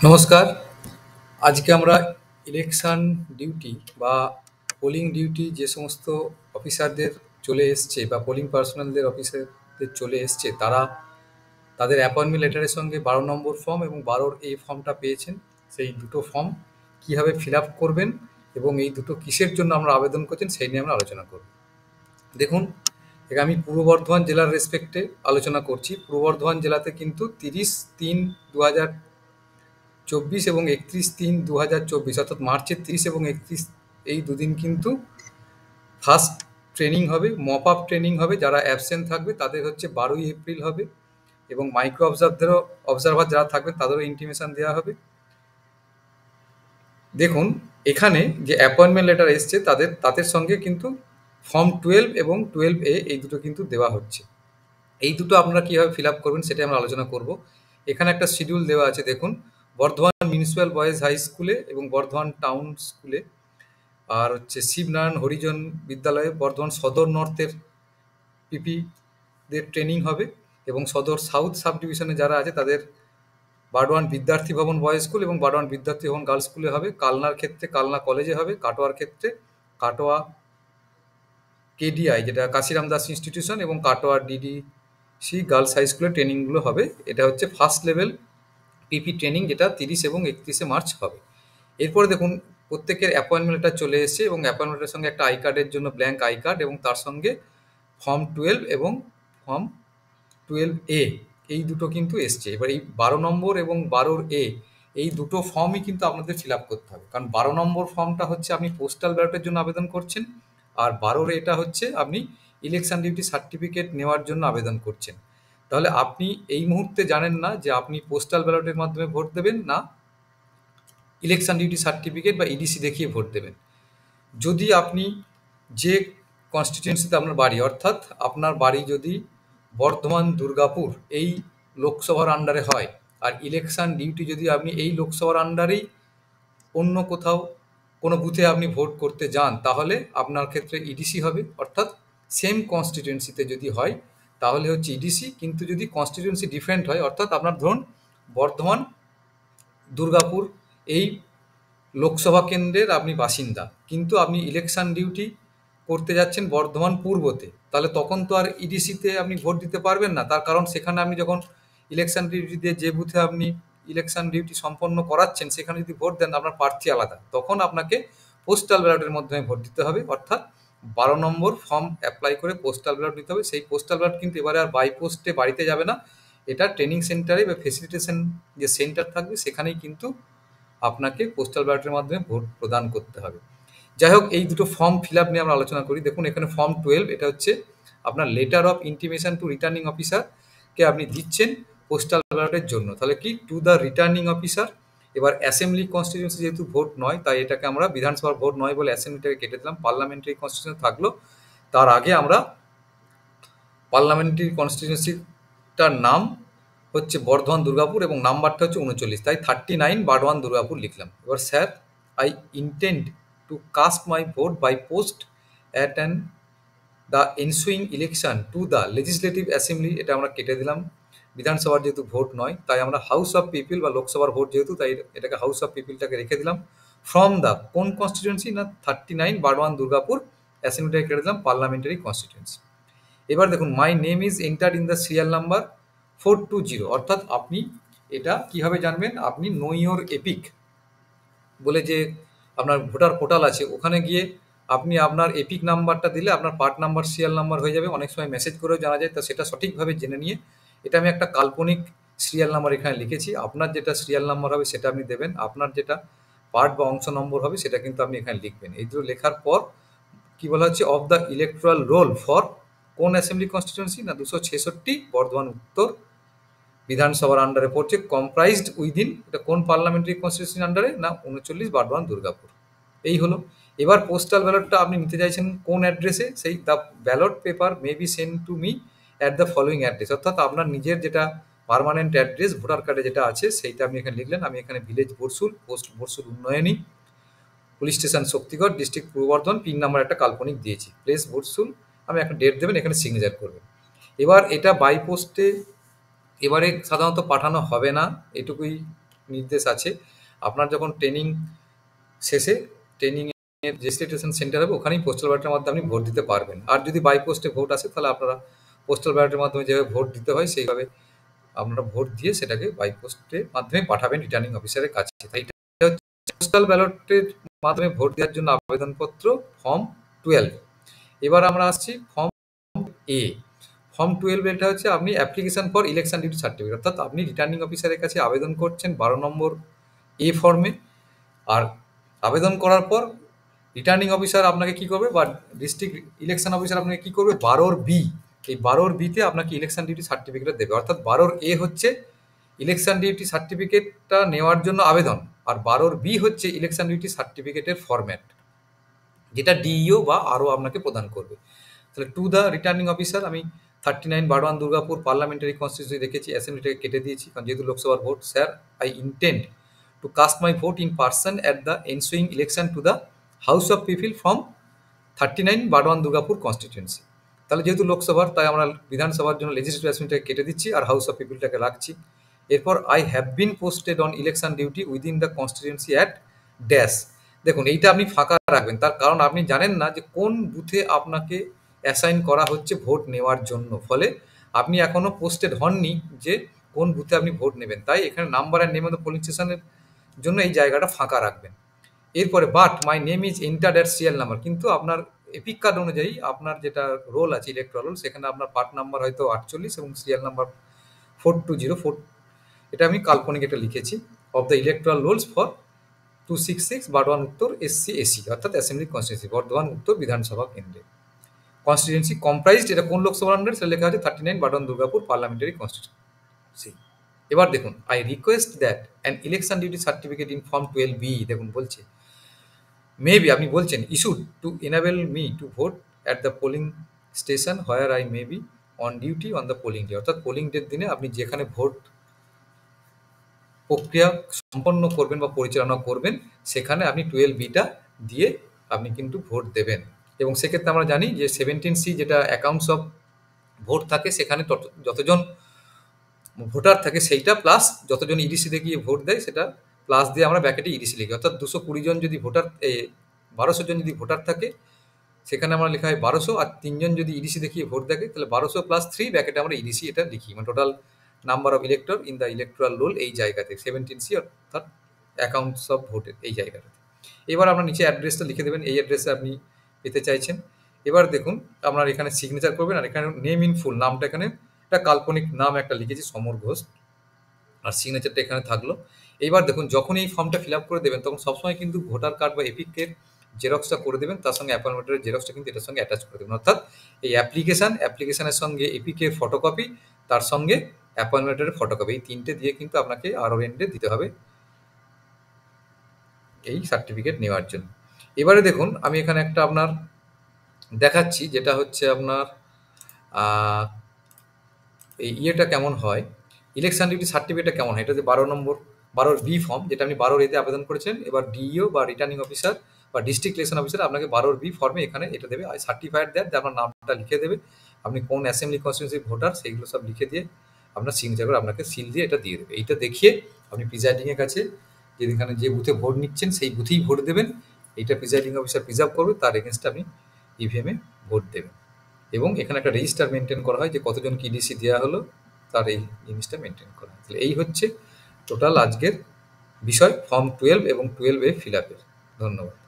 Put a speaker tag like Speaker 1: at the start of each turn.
Speaker 1: নমস্কার। আজকে আমরা ইলেকশন ডিউটি বা পোলিং ডিউটি যে সমস্ত অফিসারদের চলে এসছে বা পোলিং পার্সোনালদের অফিসারদের চলে এসছে তারা তাদের অ্যাপয়েন্টমেন্ট লেটারের সঙ্গে 12 নম্বর ফর্ম এবং 12 ফর্মটা পেয়েছেন। সেই দুটো ফর্ম কিভাবে ফিল আপ করবেন এবং এই দুটো কিসের জন্য আমরা আবেদন করছেন সেই নিয়ে আমরা আলোচনা করব। দেখুন, এখানে আমি পূর্ব বর্ধমান জেলার রেসপেক্টে আলোচনা করছি। পূর্ব বর্ধমান জেলাতে কিন্তু 30/3/2024 এবং 31/3/2024 অর্থাৎ মার্চের 30 এবং 31 এই দুদিন কিন্তু ফার্স্ট ট্রেনিং হবে, মপ আপ ট্রেনিং হবে। যারা অ্যাবসেন্ট থাকবে তাদের হচ্ছে 12ই এপ্রিল হবে এবং মাইক্রো অবজারভার যারা থাকবে তাদেরও ইন্টিমেশন দেওয়া হবে। দেখুন, এখানে যে অ্যাপয়েন্টমেন্ট লেটার এসছে তাদের সঙ্গে কিন্তু ফর্ম 12 এবং 12A এই দুটো কিন্তু দেওয়া হচ্ছে। এই দুটো আপনারা কীভাবে ফিল আপ করবেন সেটাই আমরা আলোচনা করব। এখানে একটা শিডিউল দেওয়া আছে, দেখুন। বর্ধমান মিউনিসিপ্যাল বয়েজ হাই স্কুলে এবং বর্ধমান টাউন স্কুলে, আর হচ্ছে শিবনারায়ণ হরিজন বিদ্যালয়ে বর্ধমান সদর নর্থের পিপিদের ট্রেনিং হবে এবং সদর সাউথ সাব ডিভিশনে যারা আছে তাদের বারোয়ান বিদ্যার্থী ভবন বয়েজ স্কুল এবং বারোয়ান বিদ্যার্থী ভবন গার্লস স্কুলে হবে। কালনার ক্ষেত্রে কালনা কলেজে হবে। কাটোয়ার ক্ষেত্রে কাটোয়া কেডিআই, যেটা কাশিরাম দাস ইনস্টিটিউশন, এবং কাটোয়ার ডিডিসি গার্লস হাই স্কুলের ট্রেনিংগুলো হবে। এটা হচ্ছে ফার্স্ট লেভেল পিপি ট্রেনিং, যেটা 30 এবং 31শে মার্চ হবে। এরপরে দেখুন, প্রত্যেকের অ্যাপয়েন্টমেন্ট লেটার চলে এসেছে এবং অ্যাপয়েন্টমেন্টের সঙ্গে একটা আই কার্ডের জন্য ব্ল্যাঙ্ক আই কার্ড এবং তার সঙ্গে ফর্ম 12 এবং ফর্ম 12A এই দুটো কিন্তু এসছে। এবার এই 12 নম্বর এবং 12A এই দুটো ফর্মই কিন্তু আপনাদের ফিল আপ করতে হবে, কারণ 12 নম্বর ফর্মটা হচ্ছে আপনি পোস্টাল ব্যালটের জন্য আবেদন করছেন, আর 12A হচ্ছে আপনি ইলেকশন ডিউটি সার্টিফিকেট নেওয়ার জন্য আবেদন করছেন। তাহলে আপনি এই মুহূর্তে জানেন না যে আপনি পোস্টাল ব্যালটের মাধ্যমে ভোট দেবেন না ইলেকশন ডিউটি সার্টিফিকেট বা ইডিসি দেখিয়ে ভোট দেবেন। যদি আপনি যে কনস্টিটিউয়েন্সিতে আপনার বাড়ি, অর্থাৎ আপনার বাড়ি যদি বর্ধমান দুর্গাপুর এই লোকসভার আন্ডারে হয়, আর ইলেকশন ডিউটি যদি আপনি এই লোকসভার আন্ডারেই অন্য কোথাও কোনো বুথে আপনি ভোট করতে যান, তাহলে আপনার ক্ষেত্রে ইডিসি হবে। অর্থাৎ সেম কনস্টিটিউয়েন্সিতে যদি হয় তাহলে হচ্ছে ইডিসি, কিন্তু যদি কনস্টিটিউয়েন্সি ডিফারেন্ট হয়, অর্থাৎ আপনার ধরুন বর্ধমান দুর্গাপুর এই লোকসভা কেন্দ্রের আপনি বাসিন্দা, কিন্তু আপনি ইলেকশন ডিউটি করতে যাচ্ছেন বর্ধমান পূর্বতে, তাহলে তখন তো আর ইডিসিতে আপনি ভোট দিতে পারবেন না। তার কারণ সেখানে আপনি যখন ইলেকশন ডিউটি দিয়ে যে বুথে আপনি ইলেকশন ডিউটি সম্পন্ন করাচ্ছেন সেখানে যদি ভোট দেন আপনার প্রার্থী আলাদা, তখন আপনাকে পোস্টাল ব্যালটের মাধ্যমে ভোট দিতে হবে। অর্থাৎ 12 নম্বর ফর্ম অ্যাপ্লাই করে পোস্টাল ব্যালট দিতে হবে। সেই পোস্টাল ব্যালট কিন্তু এবারে আর বাই পোস্টে বাড়িতে যাবে না, এটা ট্রেনিং সেন্টারে বা ফেসিলিটেশন যে সেন্টার থাকবে সেখানেই কিন্তু আপনাকে পোস্টাল ব্যালটের মাধ্যমে ভোট প্রদান করতে হবে। যাই হোক, এই দুটো ফর্ম ফিল আপ নিয়ে আমরা আলোচনা করি। দেখুন, এখানে ফর্ম 12 এটা হচ্ছে আপনার letter of intimation to returning অফিসারকে আপনি দিচ্ছেন পোস্টাল ব্যালটের জন্য। তাহলে কি, টু দ্য রিটার্নিং অফিসার। এবার অ্যাসেম্বলি কনস্টিটিউয়েন্সি যেহেতু ভোট নয়, তাই এটাকে আমরা বিধানসভার ভোট নয় বলে অ্যাসেম্বলিটাকে কেটে দিলাম। পার্লামেন্টারি কনস্টিটিউয়েন্সি থাকলো। তার আগে আমরা পার্লামেন্টারি কনস্টিটিউয়েন্সিটার নাম হচ্ছে বর্ধমান দুর্গাপুর এবং নাম্বারটা হচ্ছে 39, তাই 39 বর্ধমান দুর্গাপুর লিখলাম। এবার sir, I intend to cast my vote by post at an the ensuing election to the legislative assembly, এটা আমরা কেটে দিলাম। বিধানসভার যেহেতু ভোট নয় তাই আমরা হাউস অফ পিপিল বা লোকসভার ভোট যেহেতু, তাই এটাকে হাউস অফ পিপিলটাকে রেখে দিলাম। ফ্রম দ্য কোন কনস্টিটিউয়েন্সি না 39 বর্ধমান দুর্গাপুর, অ্যাসেম্বলিটাকে কেটে দিলাম পার্লামেন্টারি কনস্টিটিউয়েন্সি। এবার দেখুন, my name is entered in the serial number 420, অর্থাৎ আপনি এটা কিভাবে জানবেন, আপনি নো ইওর এপিক বলে যে আপনার ভোটার পোর্টাল আছে, ওখানে গিয়ে আপনি আপনার এপিক নাম্বারটা দিলে আপনার পার্ট নাম্বার সিরিয়াল নাম্বার হয়ে যাবে। অনেক সময় মেসেজ করেও জানা যায়, তা সেটা সঠিকভাবে জেনে নিয়ে, এটা আমি একটা কাল্পনিক সিরিয়াল নাম্বার এখানে লিখেছি। আপনার যেটা সিরিয়াল নাম্বার হবে সেটা আপনি দেবেন, আপনার যেটা পার্ট বা অংশ নম্বর হবে সেটা কিন্তু আপনি এখানে লিখবেন। এই দুটো লেখার পর কি বলা হচ্ছে, of the electoral roll for কোন অ্যাসেম্বলি কনস্টিটিউয়েন্সি না 266 বর্ধমান উত্তর বিধানসভার আন্ডারে পড়ছে, কম্প্রাইজড উইদিন, এটা কোন পার্লামেন্টারি কনস্টিটিউয়েন্সির আন্ডারে না 39 বর্ধমান দুর্গাপুর। এই হলো। এবার পোস্টাল ব্যালটটা আপনি নিতে চাইছেন কোন অ্যাড্রেসে, সেই the ballot paper may be send to me at the following address, অর্থাৎ আপনার নিজের যেটা পার্মানেন্ট অ্যাড্রেস ভোটার কার্ডে যেটা আছে সেইটা আপনি এখানে লিখলেন। আমি এখানে ভিলেজ বরসুল, পোস্ট বরসুল উন্নয়নী, police station Shaktigarh, district Purba Bardhaman, pin number একটা কাল্পনিক দিয়েছি, প্লেস বরসুল। আমি একটা ডেট দেবেন, এখানে সিগনেচার করবেন। এবার এটা বাই পোস্টে এবারে সাধারণত পাঠানো হবে না, এটুকুই নির্দেশ আছে। আপনার যখন ট্রেনিং শেষে, ট্রেনিং এর যে স্টেশন সেন্টার হবে ওখানেই পোস্টাল ব্যালটের মাধ্যমে আপনি ভোট দিতে পারবেন। আর যদি বাই পোস্টে ভোট আসে তাহলে আপনারা পোস্টাল ব্যালটের মাধ্যমে যেভাবে ভোট দিতে হয় সেইভাবে আপনারা ভোট দিয়ে সেটাকে বাই পোস্টের মাধ্যমে পাঠাবেন রিটার্নিং অফিসারের কাছে। তাই এটা হচ্ছে পোস্টাল ব্যালটের মাধ্যমে ভোট দেওয়ার জন্য আবেদনপত্র ফর্ম 12। এবার আমরা আসছি ফর্ম এ। ফর্ম 12 এটা হচ্ছে আপনি application for election duty certificate, অর্থাৎ আপনি রিটার্নিং অফিসারের কাছে আবেদন করছেন 12 নম্বর এ ফর্মে। আর আবেদন করার পর রিটার্নিং অফিসার আপনাকে কি করবে, বা ডিস্ট্রিক্ট ইলেকশন অফিসার আপনাকে কি করবে, 12 বি, এই 12 বিতে আপনাকে ইলেকশন ডিউটি সার্টিফিকেট দেবে। অর্থাৎ 12 এ হচ্ছে ইলেকশন ডিউটি সার্টিফিকেটটা নেওয়ার জন্য আবেদন, আর 12 বি হচ্ছে ইলেকশন ডিউটি সার্টিফিকেটের ফরম্যাট, যেটা ডিইও বা আরও আপনাকে প্রদান করবে। তাহলে টু দ্য রিটার্নিং অফিসার আমি 39 বারওয়ান দুর্গাপুর পার্লামেন্টারি কনস্টিটিউন্সি রেখেছি, অ্যাসেম্বলিটাকে কেটে দিয়েছি কারণ যেহেতু লোকসভার ভোট। Sir, I intend to cast my vote in person at the ensuing election to the house of people from 39 Bardhaman Durgapur constituency. তাহলে যেহেতু লোকসভার, তাই আমরা বিধানসভার জন্য লেজিসলেটিভ অ্যাসেম্বলিটাকে কেটে দিচ্ছি আর হাউস অফ পিপলটাকে রাখছি। এরপর I have been posted on election duty within the constituency at dash. দেখুন এইটা আপনি ফাঁকা রাখবেন, তার কারণ আপনি জানেন না যে কোন বুথে আপনাকে অ্যাসাইন করা হচ্ছে ভোট নেওয়ার জন্য। ফলে আপনি এখনো পোস্টেড হননি যে কোন বুথে আপনি ভোট নেবেন, তাই এখানে number and name of the polling স্টেশনের জন্য এই জায়গাটা ফাঁকা রাখবেন। এরপরে but my name is entered at serial number, কিন্তু আপনার এপিক কার্ড অনুযায়ী আপনার যেটা রোল আছে ইলেকট্রাল রোল, সেখানে আপনার পার্ট নাম্বার হয়তো 48 এবং সিরিয়াল নাম্বার 4204। এটা আমি কাল্পনিক এটা লিখেছি, of the electoral rolls for 266 Burdwan Uttar SC AC, অর্থাৎ অ্যাসেম্বলি কনস্টিটিউন্সি বর্ধমান উত্তর বিধানসভা কেন্দ্রে। কনস্টিটিউন্সি কম্প্রাইজড, এটা কোন লোকসভা আন্ডারে সেটা লেখা আছে 39 বারওয়ান দুর্গাপুর পার্লামেন্টারি কনস্টিটিউন্সি। এবার দেখুন, I request that an election duty certificate in form 12 B, দেখুন বলছে মেবি, আপনি বলছেন issued to enable me to vote at the polling station where I may be on duty on the polling day, অর্থাৎ polling ডের দিনে আপনি যেখানে vote প্রক্রিয়া সম্পন্ন করবেন বা পরিচালনা করবেন সেখানে আপনি 12 বিটা দিয়ে আপনি কিন্তু ভোট দেবেন। এবং সেক্ষেত্রে আমরা জানি যে 17 সি যেটা অ্যাকাউন্টস অফ ভোট থাকে, সেখানে যতজন ভোটার থাকে সেইটা প্লাস যতজন ইডিসিতে গিয়ে ভোট দেয় সেটা প্লাস দিয়ে আমরা ব্যাকেটে ইডিসি লিখি। অর্থাৎ 220 জন যদি ভোটার 1200 জন যদি ভোটার থাকে সেখানে আমরা লেখা হয় 1200, আর 3 জন যদি ইডিসি দেখিয়ে ভোট দেখে তাহলে 1200 প্লাস 3 ব্যাকেটে আমরা ইডিসি এটা লিখি, মানে total number of elector in the electoral roll এই জায়গাতে 17 সি, অর্থাৎ অ্যাকাউন্টস অফ ভোটের এই জায়গাটাতে। এবার আপনার নিচে অ্যাড্রেসটা লিখে দেবেন, এই অ্যাড্রেসে আপনি পেতে চাইছেন। এবার দেখুন আপনার এখানে সিগনেচার করবেন, আর এখানে নেম ইন ফুল নামটা এখানে একটা কাল্পনিক নাম একটা লিখেছি সমর ঘোষ, আর সিগনেচারটা এখানে থাকলো। এইবার দেখুন যখন এই ফর্মটা ফিল আপ করে দেবেন তখন সবসময় কিন্তু ভোটার কার্ড বা এপিকের জেরক্সটা করে দেবেন, তার সঙ্গে অ্যাপয়েন্টমেন্টের জেরক্সটা কিন্তু এটার সঙ্গে অ্যাটাচ করে দেবেন। অর্থাৎ এই অ্যাপ্লিকেশনের সঙ্গে এপিকের ফটোকপি, তার সঙ্গে অ্যাপয়েন্টমেন্টের ফটোকপি, এই তিনটে দিয়ে কিন্তু আপনাকে আরও এন্ডে দিতে হবে এই সার্টিফিকেট নেওয়ার জন্য। এবারে দেখুন আমি এখানে একটা আপনার দেখাচ্ছি, যেটা হচ্ছে আপনার এই ইয়েটা কেমন হয়, ইলেকশন ডিউটি সার্টিফিকেটটা কেমন হয়। এটা যে 12 বি ফর্ম, যেটা আপনি 12 এতে আবেদন করেছেন, এবার ডিইও বা রিটার্নিং অফিসার বা ডিস্ট্রিক্ট ইলেকশন অফিসার আপনাকে 12 বি ফর্মে এখানে এটা দেবে, সার্টিফাইড দ্যাট, আপনার নামটা লিখে দেবে, আপনি কোন অ্যাসেম্বলি কনস্টিটিউন্সির ভোটার সেইগুলো সব লিখে দিয়ে আপনার সিগনেচার করে আপনাকে সিল দিয়ে এটা দিয়ে দেবে। এইটা দেখিয়ে আপনি প্রিজাইডিংয়ের কাছে যেখানে যে বুথে ভোট নিচ্ছেন সেই বুথেই ভোট দেবেন। এইটা প্রিজাইডিং অফিসার প্রিজার্ভ করবে, তার এগেনস্টে আপনি ইভিএমে ভোট দেবেন। এবং এখানে একটা রেজিস্টার মেনটেন করা হয় যে কতজন কি ডিসি দেওয়া হলো, তার এই জিনিসটা মেনটেন করা হয়। তাহলে এই হচ্ছে টোটাল আজকের বিষয় ফর্ম 12 এবং 12A ফিল আপের। ধন্যবাদ।